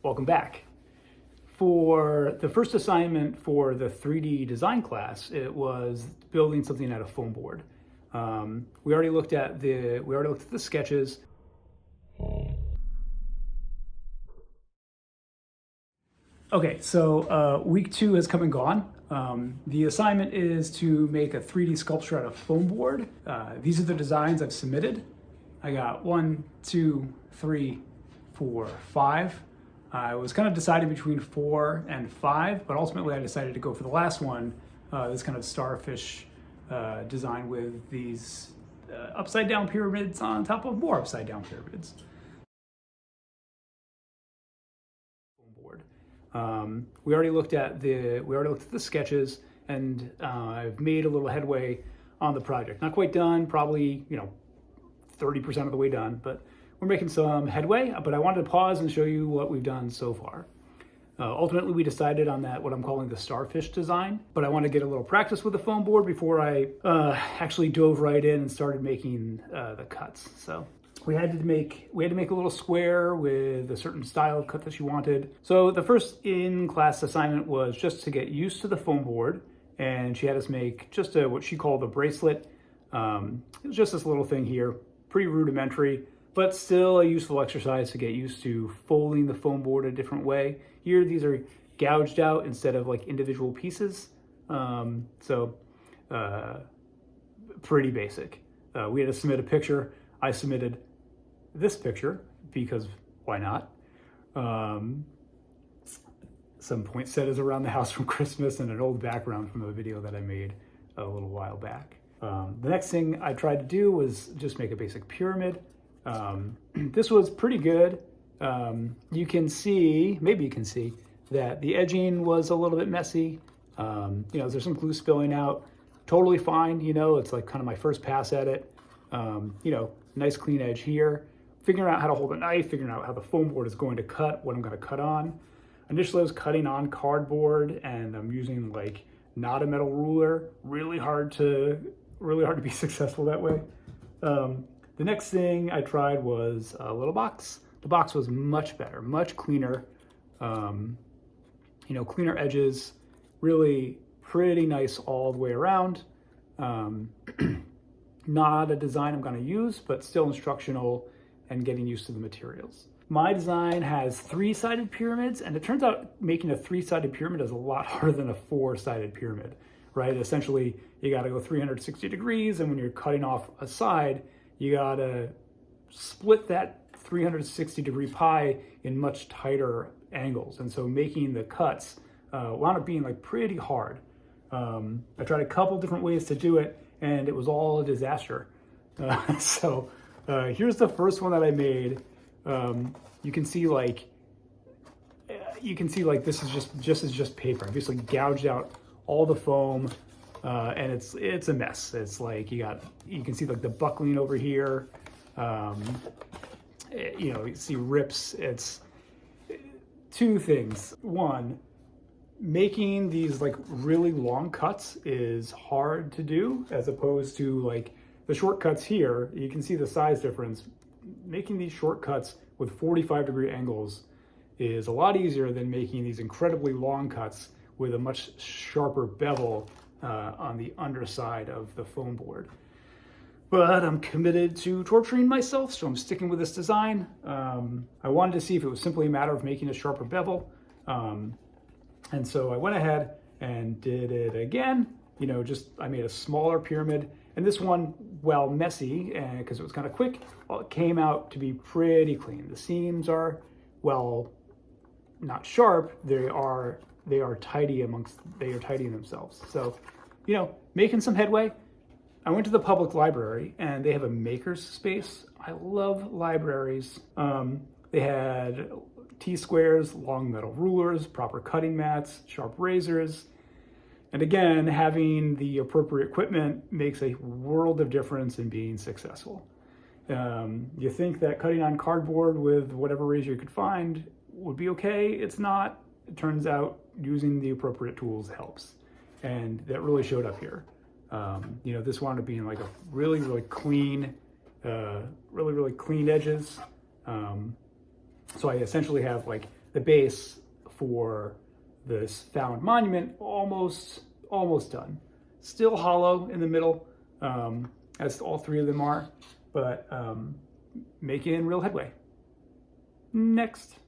Welcome back. For the first assignment for the 3D design class, it was building something out of foam board. We already looked at the sketches. Okay, so week 2 has come and gone. The assignment is to make a 3D sculpture out of foam board. These are the designs I've submitted. I got 1, 2, 3, 4, 5. I was kind of deciding between 4 and 5, but ultimately I decided to go for the last one, this kind of starfish design with these upside down pyramids on top of more upside down pyramids. We already looked at the sketches, and I've made a little headway on the project. Not quite done, probably 30% of the way done, but we're making some headway. But I wanted to pause and show you what we've done so far. Ultimately, we decided on that what I'm calling the starfish design, but I want to get a little practice with the foam board before I actually dove right in and started making the cuts. So we had to make a little square with a certain style of cut that she wanted. So the first in-class assignment was just to get used to the foam board, and she had us make just what she called a bracelet. It was just this little thing here, pretty rudimentary, but still a useful exercise to get used to folding the foam board a different way. Here, these are gouged out instead of like individual pieces. Pretty basic. We had to submit a picture. I submitted this picture because why not? Some poinsettias around the house from Christmas and an old background from a video that I made a little while back. The next thing I tried to do was just make a basic pyramid. This was pretty good. Maybe you can see that the edging was a little bit messy. There's some glue spilling out. Totally fine, it's like kind of my first pass at it. Nice clean edge here. Figuring out how to hold a knife, figuring out how the foam board is going to cut, what I'm going to cut on. Initially I was cutting on cardboard, and I'm using like not a metal ruler. Really hard to be successful that way. The next thing I tried was a little box. The box was much better, much cleaner. Cleaner edges, really pretty nice all the way around. Not a design I'm going to use, but still instructional and getting used to the materials. My design has 3-sided pyramids, and it turns out making a 3-sided pyramid is a lot harder than a 4-sided pyramid, right? Essentially, you got to go 360 degrees, and when you're cutting off a side, you got to split that 360 degree pie in much tighter angles. And so making the cuts wound up being like pretty hard. I tried a couple different ways to do it, and it was all a disaster. Here's the first one that I made. You can see like this is just paper. I basically gouged out all the foam, and it's a mess. It's like you can see like the buckling over here. You see rips. It's two things. One, making these like really long cuts is hard to do, as opposed to like the shortcuts here. You can see the size difference. Making these shortcuts with 45-degree angles is a lot easier than making these incredibly long cuts with a much sharper bevel on the underside of the foam board. But I'm committed to torturing myself, so I'm sticking with this design. I wanted to see if it was simply a matter of making a sharper bevel. And so I went ahead and did it again. I made a smaller pyramid. And this one, while messy, because it was kind of quick, it came out to be pretty clean. The seams are, well, not sharp. They are tidy in themselves. So, making some headway. I went to the public library, and they have a maker's space. I love libraries. They had T-squares, long metal rulers, proper cutting mats, sharp razors. And again, having the appropriate equipment makes a world of difference in being successful. You think that cutting on cardboard with whatever razor you could find would be okay. It's not. It turns out using the appropriate tools helps. And that really showed up here. This wound up being like a really, really clean, really clean edges. So I essentially have like the base for this found monument almost done. Still hollow in the middle, as all three of them are, but making real headway. Next.